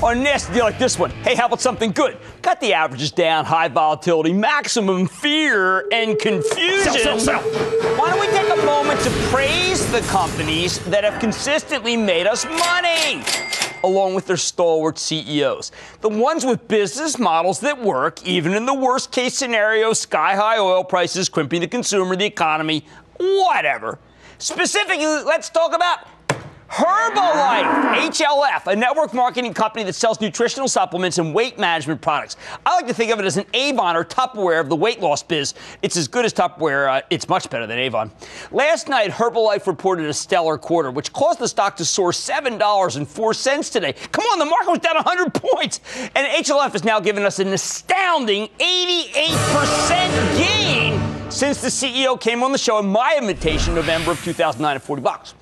On a nasty deal like this one, hey, how about something good? Got the averages down, high volatility, maximum fear and confusion. Sell. Why don't we take a moment to praise the companies that have consistently made us money, along with their stalwart CEOs. The ones with business models that work, even in the worst case scenario, sky-high oil prices, crimping the consumer, the economy, whatever. Specifically, let's talk about Herbalife, HLF, a network marketing company that sells nutritional supplements and weight management products. I like to think of it as an Avon or Tupperware of the weight loss biz. It's as good as Tupperware. It's much better than Avon. Last night, Herbalife reported a stellar quarter, which caused the stock to soar $7.04 today. Come on, the market was down 100 points. And HLF has now given us an astounding 88% gain since the CEO came on the show in my invitation in November of 2009 at $40.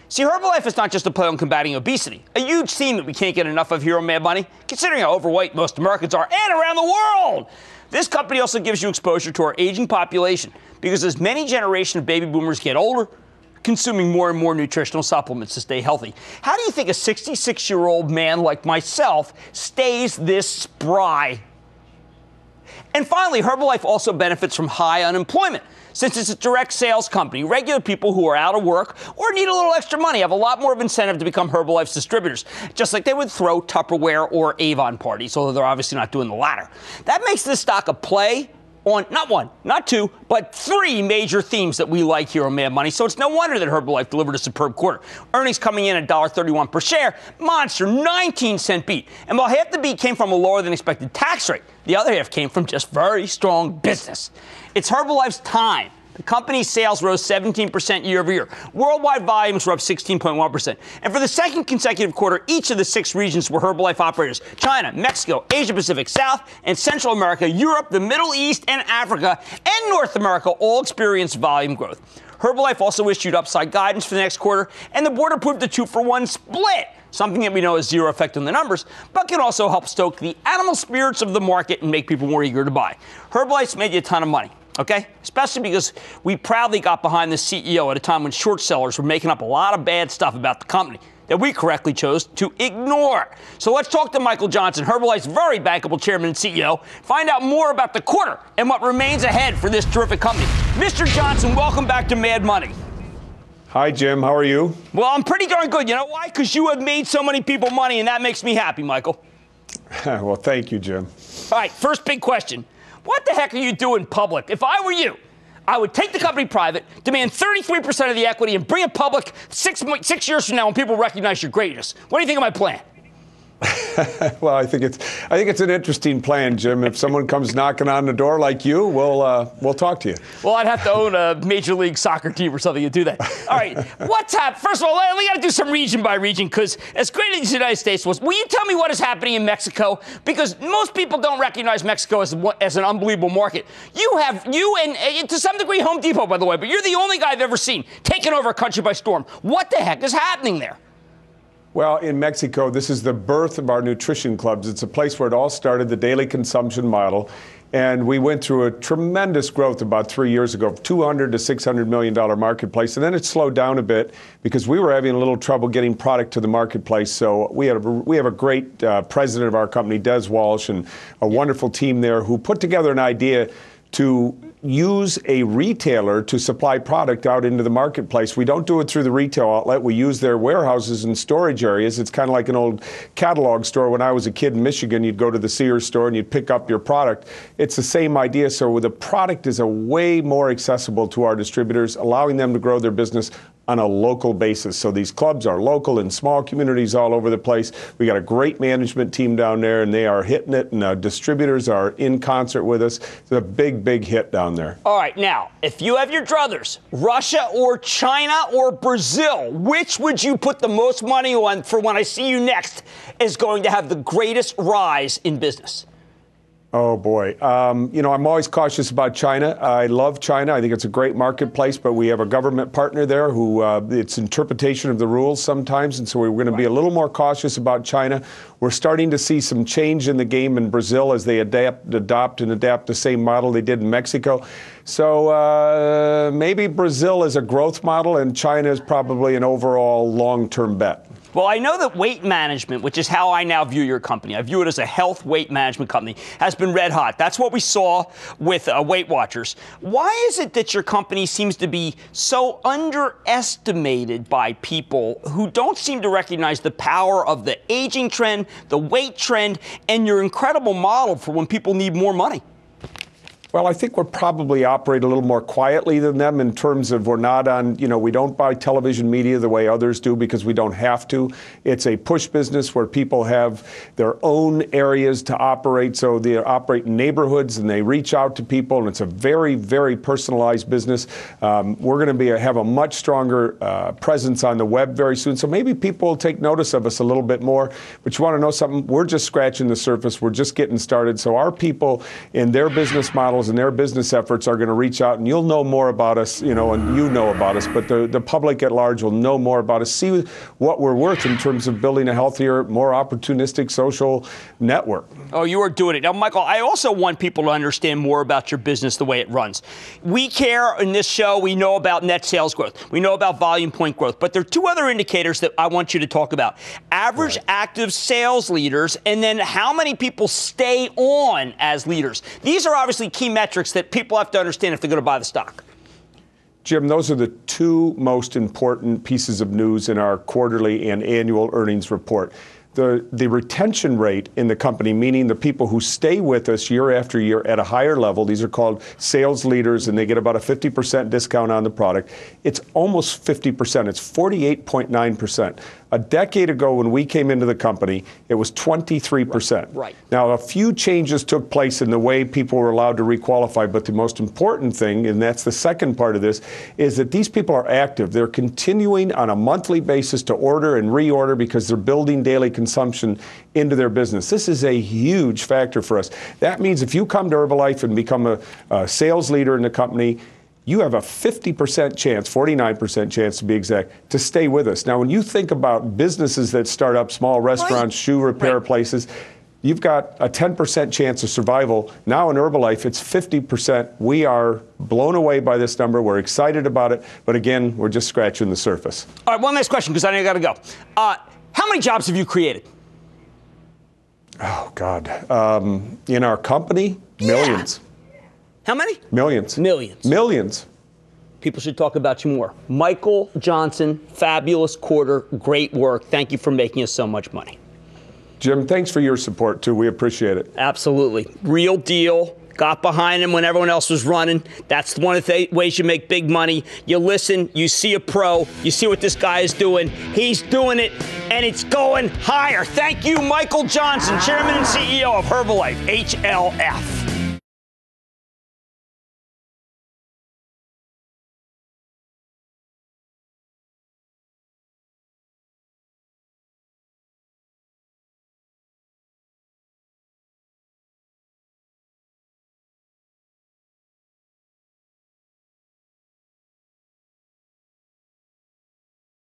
See, Herbalife is not just a play on combating obesity, a huge theme that we can't get enough of here on Mad Money, considering how overweight most Americans are and around the world. This company also gives you exposure to our aging population because as many generations of baby boomers get older, consuming more and more nutritional supplements to stay healthy. How do you think a 66-year-old man like myself stays this spry? And finally, Herbalife also benefits from high unemployment. Since it's a direct sales company, regular people who are out of work or need a little extra money have a lot more of incentive to become Herbalife's distributors, just like they would throw Tupperware or Avon parties, although they're obviously not doing the latter. That makes this stock a play on not one, not two, but three major themes that we like here on Mad Money. So it's no wonder that Herbalife delivered a superb quarter. Earnings coming in at $1.31 per share, monster 19-cent beat. And while half the beat came from a lower than expected tax rate, the other half came from just very strong business. It's Herbalife's time. The company's sales rose 17% year over year. Worldwide volumes were up 16.1%. And for the second consecutive quarter, each of the 6 regions were Herbalife operators: China, Mexico, Asia Pacific, South and Central America, Europe, the Middle East and Africa, and North America all experienced volume growth. Herbalife also issued upside guidance for the next quarter, and the board approved a 2-for-1 split, something that we know has zero effect on the numbers, but can also help stoke the animal spirits of the market and make people more eager to buy. Herbalife's made you a ton of money. Okay? Especially because we proudly got behind the CEO at a time when short sellers were making up a lot of bad stuff about the company that we correctly chose to ignore. So let's talk to Michael Johnson, Herbalife's very bankable chairman and CEO, find out more about the quarter and what remains ahead for this terrific company. Mr. Johnson, welcome back to Mad Money. Hi, Jim. How are you? Well, I'm pretty darn good. You know why? Because you have made so many people money, and that makes me happy, Michael. Well, thank you, Jim. All right, first big question. What the heck are you doing public? If I were you, I would take the company private, demand 33% of the equity, and bring it public 6 years from now when people recognize your greatness. What do you think of my plan? Well, I think it's an interesting plan, Jim. If someone comes knocking on the door like you, we'll talk to you. Well, I'd have to own a Major League Soccer team or something to do that. All right, what's happening? First of all, we got to do some region by region, because as great as the United States was, will you tell me what is happening in Mexico? Because most people don't recognize Mexico as an unbelievable market. You and to some degree Home Depot, by the way, but you're the only guy I've ever seen taking over a country by storm. What the heck is happening there? Well, in Mexico, this is the birth of our nutrition clubs. It's a place where it all started, the daily consumption model. And we went through a tremendous growth about 3 years ago, $200 to $600 million marketplace. And then it slowed down a bit because we were having a little trouble getting product to the marketplace. So we have a great president of our company, Des Walsh, and a wonderful team there who put together an idea to use a retailer to supply product out into the marketplace. We don't do it through the retail outlet. We use their warehouses and storage areas. It's kind of like an old catalog store. When I was a kid in Michigan, you'd go to the Sears store and you'd pick up your product. It's the same idea. So the product is a way more accessible to our distributors, allowing them to grow their business on a local basis. So these clubs are local in small communities all over the place. We got a great management team down there, and they are hitting it, and distributors are in concert with us. It's a big, big hit down there. All right, now, if you have your druthers, Russia or China or Brazil, which would you put the most money on for when I see you next is going to have the greatest rise in business? Oh, boy. I'm always cautious about China. I love China. I think it's a great marketplace, but we have a government partner there who it's interpretation of the rules sometimes, and so we're going to be a little more cautious about China. We're starting to see some change in the game in Brazil as they adopt the same model they did in Mexico. So maybe Brazil is a growth model, and China is probably an overall long-term bet. Well, I know that weight management, which is how I now view your company, I view it as a health weight management company, has been red hot. That's what we saw with Weight Watchers. Why is it that your company seems to be so underestimated by people who don't seem to recognize the power of the aging trend, the weight trend, and your incredible model for when people need more money? Well, I think we're probably operate a little more quietly than them in terms of we're not on, we don't buy television media the way others do because we don't have to. It's a push business where people have their own areas to operate. So they operate in neighborhoods and they reach out to people, and it's a very, very personalized business. We're going to have a much stronger presence on the web very soon. So maybe people will take notice of us a little bit more. But you want to know something? We're just scratching the surface. We're just getting started. So our people in their business models and their business efforts are going to reach out, and you'll know more about us, and you know about us, but the public at large will know more about us, see what we're worth in terms of building a healthier, more opportunistic social network. Oh, you are doing it. Now, Michael, I also want people to understand more about your business, the way it runs. We care in this show. We know about net sales growth. We know about volume point growth. But there are two other indicators that I want you to talk about. Average active sales leaders, and then how many people stay on as leaders. These are obviously key metrics that people have to understand if they're going to buy the stock. Jim, those are the two most important pieces of news in our quarterly and annual earnings report. The retention rate in the company, meaning the people who stay with us year after year at a higher level, these are called sales leaders, and they get about a 50% discount on the product. It's almost 50%. It's 48.9%. A decade ago, when we came into the company, it was 23%. Right. Now, a few changes took place in the way people were allowed to requalify, but the most important thing, and that's the second part of this, is that these people are active. They're continuing on a monthly basis to order and reorder because they're building daily consumption into their business. This is a huge factor for us. That means if you come to Herbalife and become a sales leader in the company, you have a 50% chance, 49% chance to be exact, to stay with us. Now, when you think about businesses that start up, small restaurants, shoe repair places, you've got a 10% chance of survival. Now in Herbalife, it's 50%. We are blown away by this number. We're excited about it. But again, we're just scratching the surface. All right, one last question, because I know you got to go. How many jobs have you created? Oh, God. In our company, millions. How many? Millions. Millions. Millions. People should talk about you more. Michael Johnson, fabulous quarter, great work. Thank you for making us so much money. Jim, thanks for your support, too. We appreciate it. Absolutely. Real deal. Got behind him when everyone else was running. That's one of the ways you make big money. You listen, you see a pro, you see what this guy is doing. He's doing it, and it's going higher. Thank you, Michael Johnson, Chairman and CEO of Herbalife, HLF.